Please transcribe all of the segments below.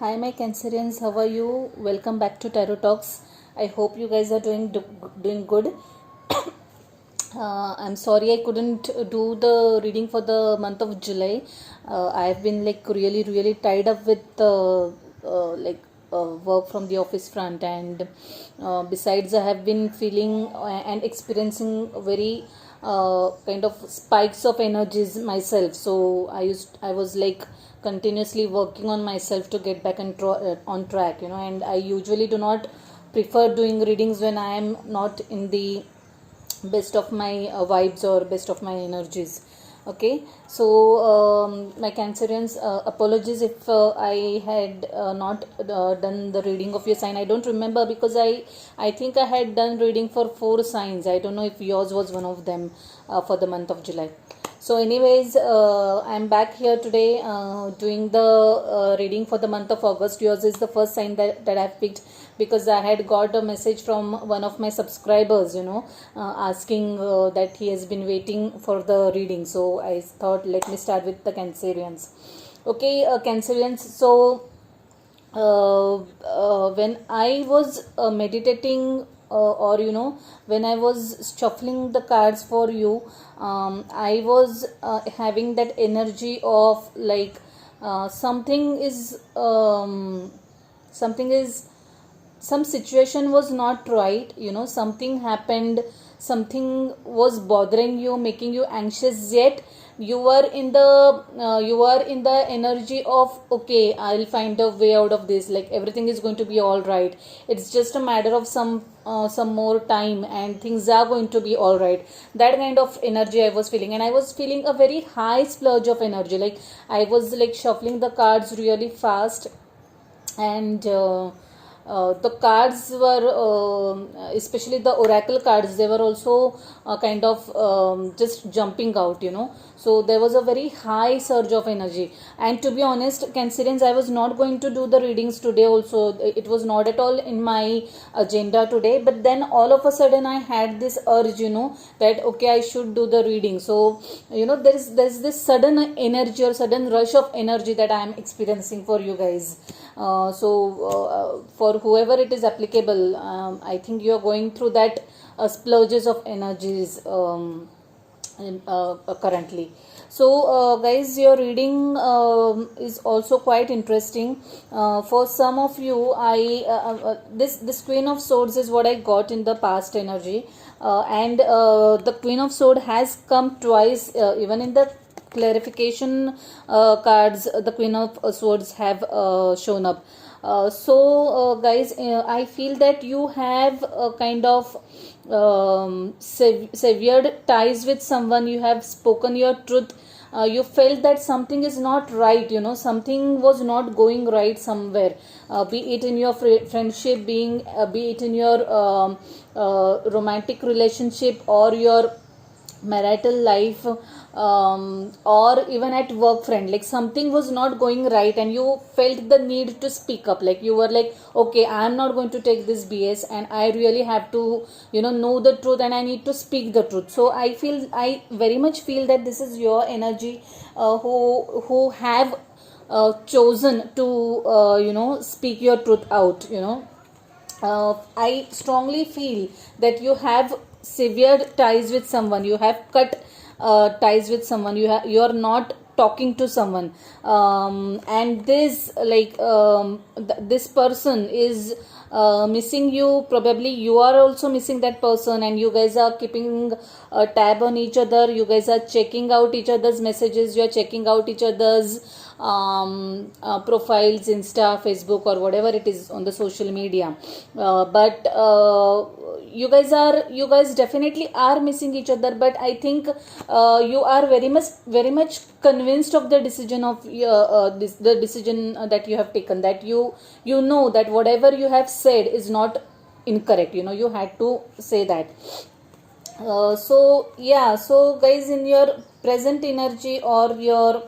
Hi, my Cancerians. How are you? Welcome back to Tarot Talks. I hope you guys are doing good. I'm sorry I couldn't do the reading for the month of July. I've been like really tied up with work from the office front, and besides I have been feeling and experiencing very kind of spikes of energies myself. So I was like continuously working on myself to get back on track, and I usually do not prefer doing readings when I am not in the best of my vibes or best of my energies. Okay, so my Cancerians, apologies if I had not done the reading of your sign. I don't remember, because I think I had done reading for 4 signs. I don't know if yours was one of them for the month of July. So anyways, I'm back here today doing the reading for the month of August. Yours is the first sign that I've picked, because I had got a message from one of my subscribers, asking that he has been waiting for the reading. So I thought, let me start with the Cancerians. Okay, Cancerians. So when I was meditating, or when I was shuffling the cards for you, I was having that energy of like something is some situation was not right, something happened, something was bothering you, making you anxious, yet you are in the energy of, okay, I'll find a way out of this, like everything is going to be all right, it's just a matter of some more time and things are going to be all right. That kind of energy I was feeling, and I was feeling a very high splurge of energy, like I was like shuffling the cards really fast, and the cards were, especially the oracle cards, they were also kind of just jumping out, so there was a very high surge of energy. And to be honest, Cancerians, I was not going to do the readings today also. It was not at all in my agenda today, but then all of a sudden I had this urge, that okay, I should do the reading. So there's this sudden energy or sudden rush of energy that I am experiencing for you guys. For whoever it is applicable, I think you are going through that splurges of energies currently. So guys, your reading is also quite interesting. For some of you, this Queen of Swords is what I got in the past energy, and the Queen of Swords has come twice, even in the clarification cards, the Queen of Swords have shown up. Guys, I feel that you have a kind of severed ties with someone. You have spoken your truth. You felt that something is not right, something was not going right somewhere, be it in your friendship, be it in your romantic relationship, or your marital life, or even at work, friend, like something was not going right, and you felt the need to speak up, like you were like, okay, I am not going to take this BS, and I really have to know the truth, and I need to speak the truth. So I very much feel that this is your energy, who have chosen to speak your truth out. I strongly feel that you have severed ties with someone. You have cut ties with someone. You are not talking to someone, and this person is missing you. Probably you are also missing that person, and you guys are keeping a tab on each other. You guys are checking out each other's messages. You are checking out each other's profiles, Insta, Facebook, or whatever it is on the social media. But you guys definitely are missing each other. But I think you are very much convinced of the decision of the decision that you have taken. That you know that whatever you have said is not incorrect. You had to say that. So guys, in your present energy or your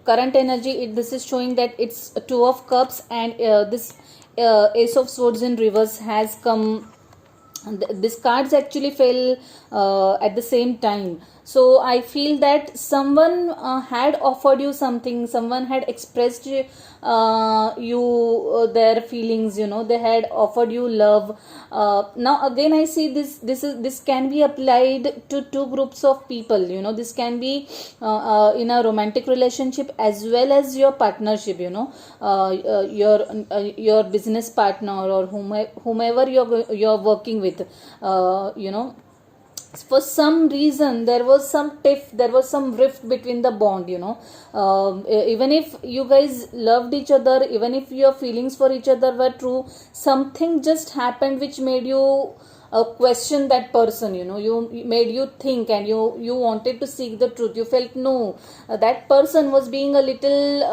current energy, this is showing that it's a Two of Cups, and this Ace of Swords in reverse has come. This cards actually fell at the same time. So I feel that someone had offered you something, someone had expressed you their feelings, they had offered you love. Now again I see this can be applied to two groups of people. This can be in a romantic relationship as well as your partnership. Your business partner or whomever you're working with. For some reason there was some tiff, there was some rift between the bond. Even if you guys loved each other, even if your feelings for each other were true, something just happened which made you question that person. You made you think, and you wanted to seek the truth. You felt no, that person was being a little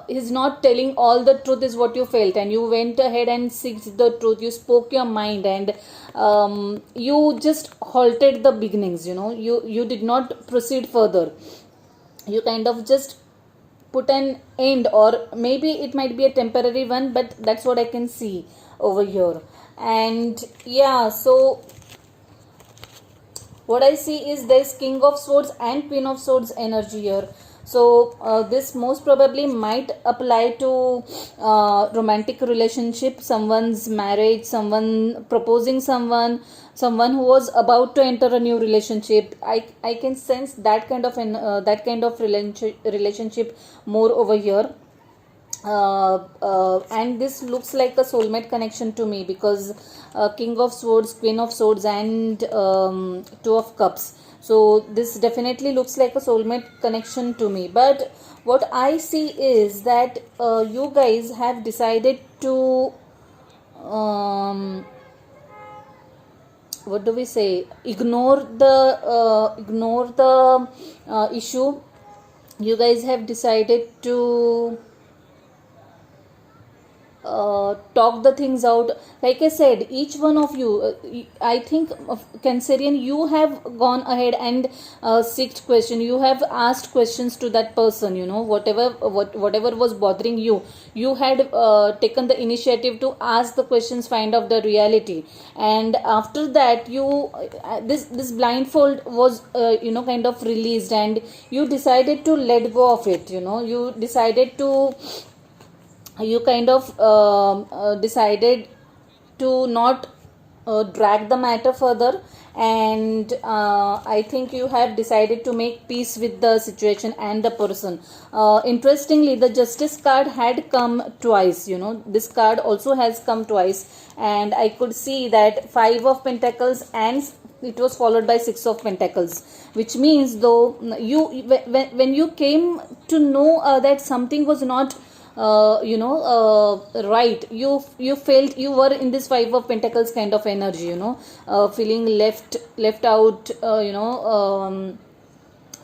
he's not telling all the truth, is what you felt, and you went ahead and seeked the truth. You spoke your mind, and you just halted the beginnings. You did not proceed further. You kind of just put an end, or maybe it might be a temporary one, but that's what I can see over here. And yeah, so what I see is there's King of Swords and Queen of Swords energy here. So this most probably might apply to romantic relationship, someone's marriage, someone proposing someone who was about to enter a new relationship. I can sense that kind of relationship more over here. And this looks like a soulmate connection to me, because King of Swords, Queen of Swords, and Two of Cups. So this definitely looks like a soulmate connection to me. But what I see is that you guys have decided to what do we say, ignore the issue. You guys have decided to talk the things out. Like I said, each one of you, I think Cancerian, you have gone ahead and seeked question. You have asked questions to that person. Whatever was bothering you, you had taken the initiative to ask the questions, find out the reality, and after that you this blindfold was kind of released, and you decided to let go of it. You decided to you kind of decided to not drag the matter further, and I think you have decided to make peace with the situation and the person. Interestingly, the Justice card had come twice. This card also has come twice, and I could see that 5 of Pentacles, and it was followed by 6 of Pentacles, which means though when you came to know that something was not right, you felt you were in this 5 of Pentacles kind of energy, feeling left out,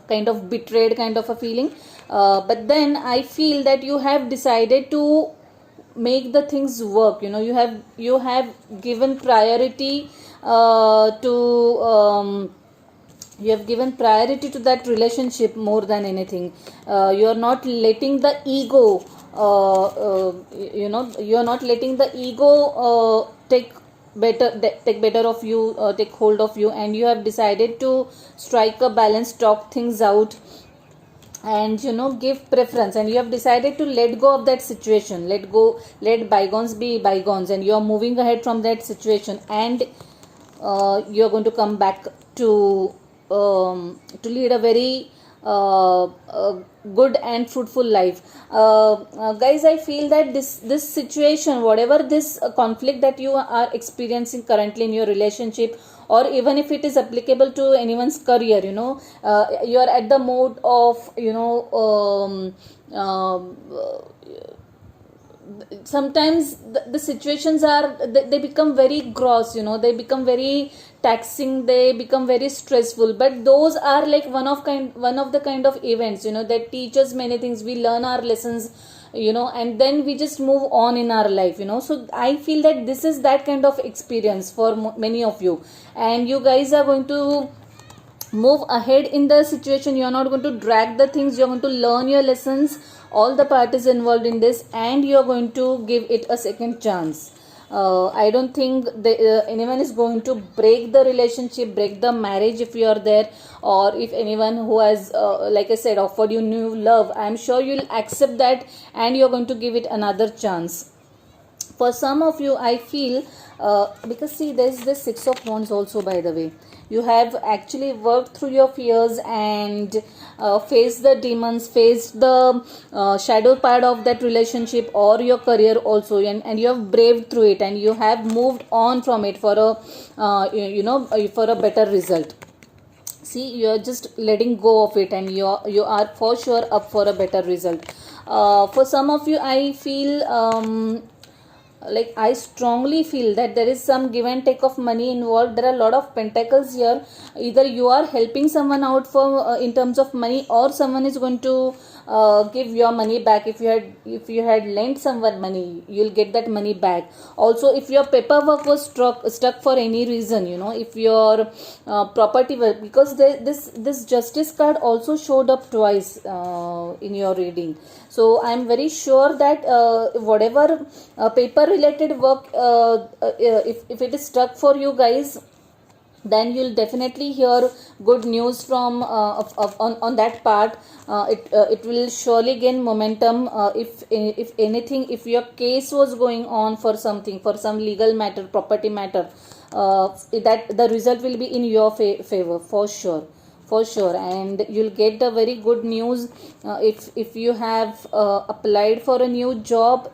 kind of betrayed kind of a feeling. But then I feel that you have decided to make the things work. You have given priority to you have given priority to that relationship more than anything. You are not letting the ego you are not letting the ego take better of you, take hold of you, and you have decided to strike a balance, talk things out, and give preference, and you have decided to let go of that situation, let bygones be bygones, and you are moving ahead from that situation, and you are going to come back to lead a very good and fruitful life. Guys, I feel that this situation, whatever this conflict that you are experiencing currently in your relationship, or even if it is applicable to anyone's career, you are at the mode of sometimes the situations are they become very gross, they become very taxing, they become very stressful, but those are like one of the kind of events that teach us many things. We learn our lessons, and then we just move on in our life. So I feel that this is that kind of experience for many of you, and you guys are going to move ahead in the situation. You are not going to drag the things. You are going to learn your lessons, all the parties involved in this, and you are going to give it a second chance. I don't think anyone is going to break the relationship, break the marriage if you are there, or if anyone who has, like I said, offered you new love, I'm sure you'll accept that and you're going to give it another chance. For some of you, I feel, because see, there's this Six of Wands also, by the way. You have actually worked through your fears and faced the demons, faced the shadow part of that relationship or your career also, and you have braved through it, and you have moved on from it for a for a better result. See, you are just letting go of it, and you are for sure up for a better result. For some of you, I feel, like I strongly feel that there is some give and take of money involved. There are a lot of pentacles here. Either you are helping someone out for in terms of money, or someone is going to give your money back. If you had lent someone money, you'll get that money back. Also, if your paperwork was stuck for any reason, if your property was, because this justice card also showed up twice in your reading. So I'm very sure that whatever paper related work, if it is stuck for you guys, then you'll definitely hear good news from on that part. It will surely gain momentum. If anything, if your case was going on for something, for some legal matter, property matter, that the result will be in your favor for sure, for sure. And you'll get the very good news. If you have applied for a new job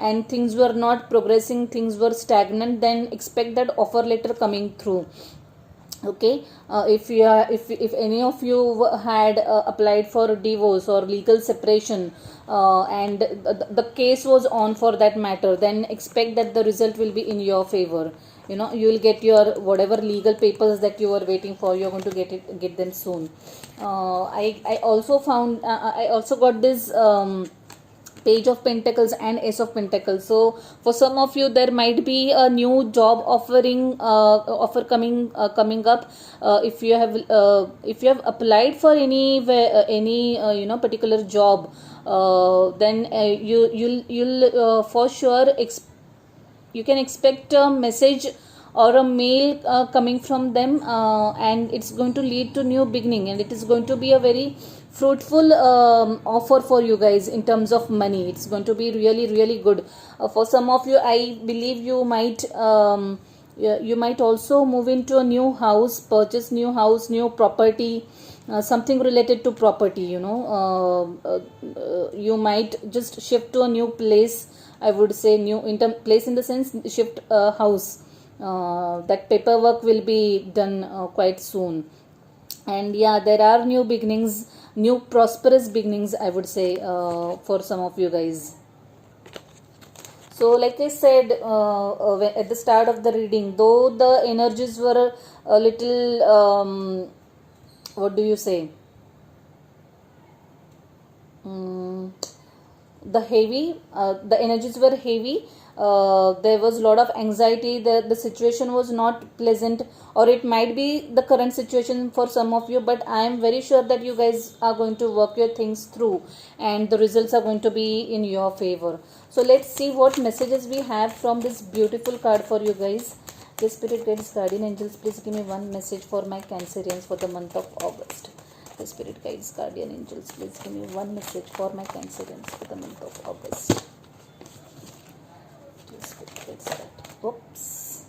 and things were not progressing, things were stagnant, then expect that offer letter coming through. Okay, if any of you had applied for divorce or legal separation, and the case was on for that matter, then expect that the result will be in your favor. You will get your whatever legal papers that you were waiting for. You're going to get them soon. I also found, I also got this Page of Pentacles and Ace of Pentacles. So for some of you, there might be a new job offer coming up. If you have applied for any particular job, then you'll for sure you can expect a message or a mail coming from them, and it's going to lead to new beginning, and it is going to be a very fruitful offer for you guys in terms of money. It's going to be really, really good. For some of you, I believe you might also move into a new house, purchase new house, new property, something related to property. You might just shift to a new place. I would say new place in the sense shift house. That paperwork will be done quite soon. And yeah, there are new beginnings, new prosperous beginnings, I would say, for some of you guys. So like I said at the start of the reading, though the energies were a little, what do you say, the energies were heavy. There was a lot of anxiety. The situation was not pleasant, or it might be the current situation for some of you, but I am very sure that you guys are going to work your things through, and the results are going to be in your favor. So let's see what messages we have from this beautiful card for you guys. The Spirit Guides, Guardian Angels, please give me one message for my Cancerians for the month of August. The Spirit Guides, Guardian Angels, please give me one message for my Cancerians for the month of August. Oops.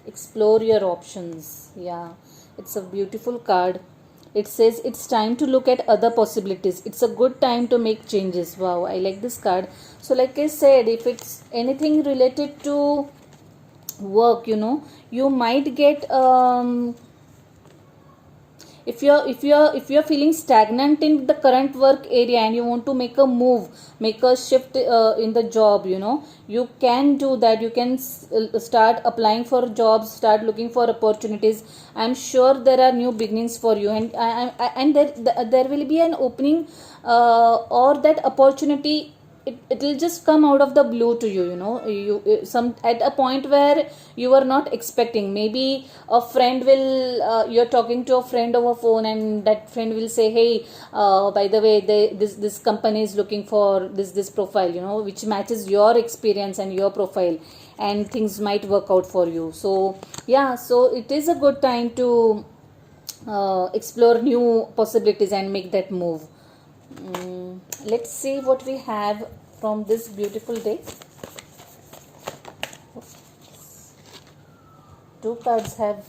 Explore your options. Yeah, it's a beautiful card. It says it's time to look at other possibilities. It's a good time to make changes. Wow, I like this card. So like I said, if it's anything related to work, you might get if you're feeling stagnant in the current work area and you want to make a move, make a shift in the job, you can do that. You can start applying for jobs, start looking for opportunities. I'm sure there are new beginnings for you, and there will be an opening, or that opportunity it will just come out of the blue to you, you know, you some at a point where you are not expecting. Maybe a friend will, you're talking to a friend over phone, and that friend will say, hey, by the way, this company is looking for this profile, you know, which matches your experience and your profile, and things might work out for you. So yeah, so it is a good time to explore new possibilities and make that move. Let's see what we have from this beautiful day. Two cards have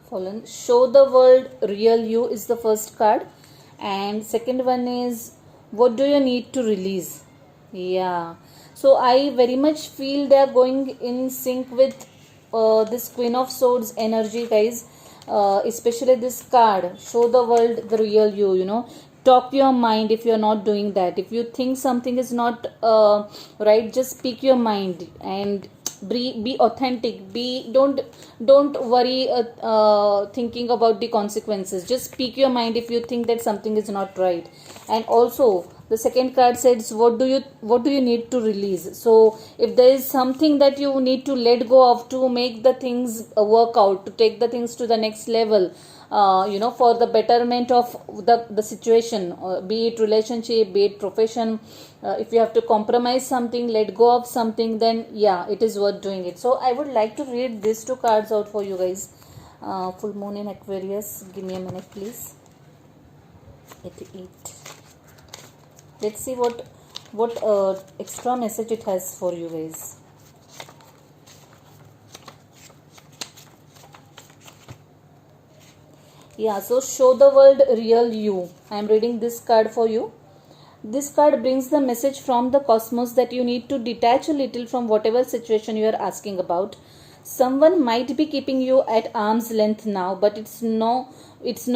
fallen. Show the world real you is the first card, and second one is what do you need to release. Yeah, so I very much feel they are going in sync with this Queen of Swords energy, guys. Especially this card, show the world the real you, you know. Talk your mind if you're not doing that. If you think something is not right, just speak your mind and be authentic. Don't worry thinking about the consequences. Just speak your mind if you think that something is not right. And also the second card says what do you need to release. So if there is something that you need to let go of to make the things work out, to take the things to the next level, you know, for the betterment of the situation, be it relationship, be it profession, if you have to compromise something, let go of something, then yeah, it is worth doing it. So I would like to read these two cards out for you guys. Full moon in Aquarius, give me a minute please. 88. Let's see what extra message it has for you guys. Yeah, so show the world real you. I am reading this card for you. This card brings the message from the cosmos that you need to detach a little from whatever situation you are asking about. Someone might be keeping you at arm's length now, but it's no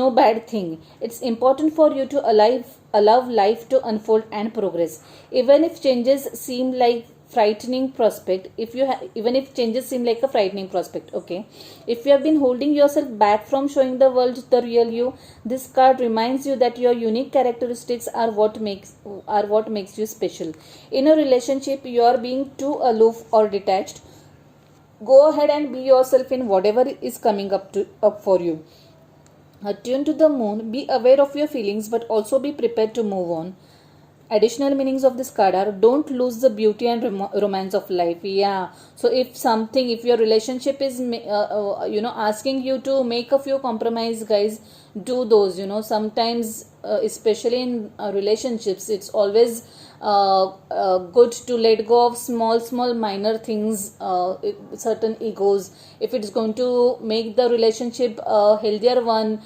bad thing. It's important for you to allow life to unfold and progress. Even if changes seem like frightening prospect, even if changes seem like a frightening prospect, okay, if you have been holding yourself back from showing the world the real you, this card reminds you that your unique characteristics are what makes you special. In a relationship you are being too aloof or detached. Go ahead and be yourself in whatever is coming up for you. Attune to the moon, be aware of your feelings, but also be prepared to move on. Additional meanings of this card are don't lose the beauty and romance of life. Yeah, so if your relationship is asking you to make a few compromise, guys, do those. You know, sometimes especially in relationships, it's always good to let go of small minor things, certain egos, if it's going to make the relationship a healthier one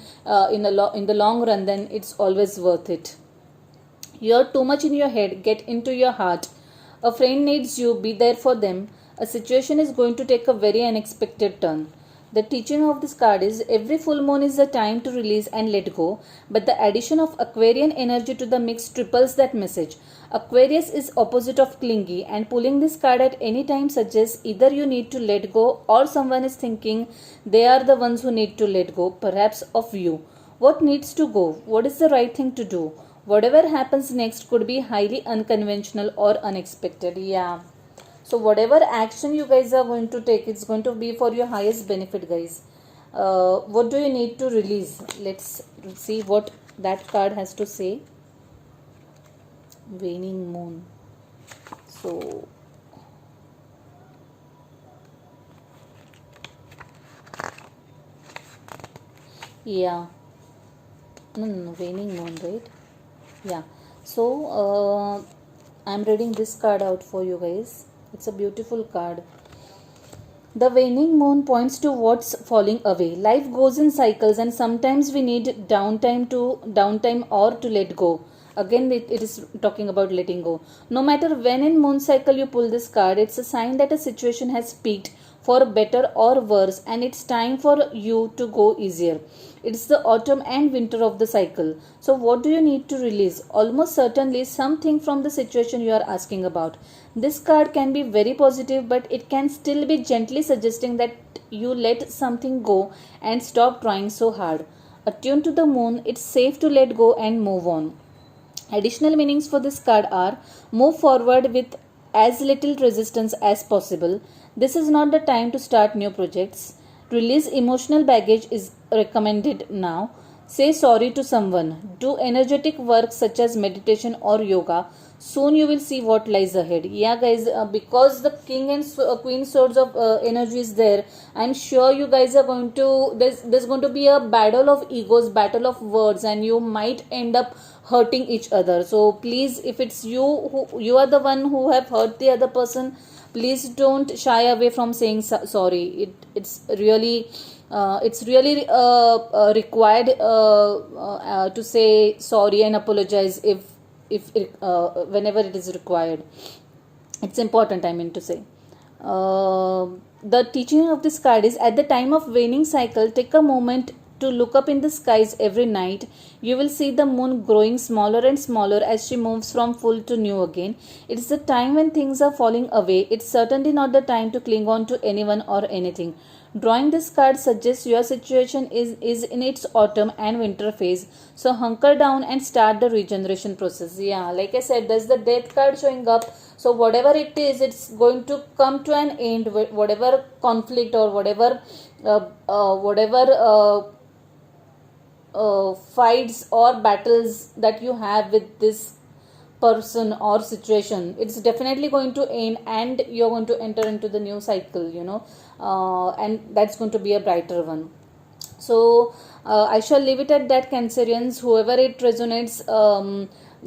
in the long run, then it's always worth it. You're too much in your head, get into your heart. A friend needs you, be there for them. A situation is going to take a very unexpected turn. The teaching of this card is every full moon is the time to release and let go, but the addition of Aquarian energy to the mix triples that message. Aquarius is opposite of clingy, and pulling this card at any time suggests either you need to let go or someone is thinking they are the ones who need to let go, perhaps of you. What needs to go? What is the right thing to do? Whatever happens next could be highly unconventional or unexpected. Yeah. So whatever action you guys are going to take, it's going to be for your highest benefit, guys. What do you need to release? Let's see what that card has to say. Waning moon. So yeah. No, waning moon, right? Yeah, so I'm reading this card out for you guys. It's a beautiful card. The waning moon points to what's falling away. Life goes in cycles, and sometimes we need downtime or to let go. Again, it is talking about letting go. No matter when in moon cycle you pull this card, it's a sign that a situation has peaked for better or worse, and it's time for you to go easier. It's the autumn and winter of the cycle. So what do you need to release? Almost certainly something from the situation you are asking about. This card can be very positive, but it can still be gently suggesting that you let something go and stop trying so hard. Attune to the moon, it's safe to let go and move on. Additional meanings for this card are: move forward with as little resistance as possible. This is not the time to start new projects. Release emotional baggage is recommended now. Say sorry to someone. Do energetic work such as meditation or yoga. Soon you will see what lies ahead. Yeah, guys, because the king and queen swords of energy is there, I'm sure you guys are going to, there's going to be a battle of egos, battle of words, and you might end up hurting each other. So please, if it's you who you are the one who have hurt the other person, please don't shy away from saying sorry. It's really required to say sorry and apologize if whenever it is required. It's important, I mean to say. The teaching of this card is: at the time of waning cycle, take a moment to look up in the skies every night. You will see the moon growing smaller and smaller as she moves from full to new again. It's the time when things are falling away. It's certainly not the time to cling on to anyone or anything. Drawing this card suggests your situation is in its autumn and winter phase. So hunker down and start the regeneration process. Yeah, like I said, there's the death card showing up. So whatever it is, it's going to come to an end. Whatever conflict or whatever fights or battles that you have with this person or situation, it's definitely going to end, and you're going to enter into the new cycle, and that's going to be a brighter one. So I shall leave it at that, Cancerians. Whoever it resonates,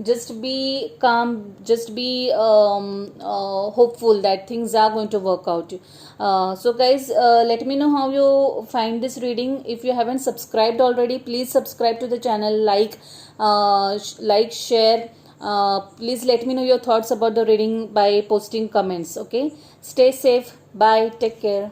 just be calm, just be hopeful that things are going to work out. So guys, let me know how you find this reading. If you haven't subscribed already, please subscribe to the channel, share. Please let me know your thoughts about the reading by posting comments. Okay, stay safe, bye, take care.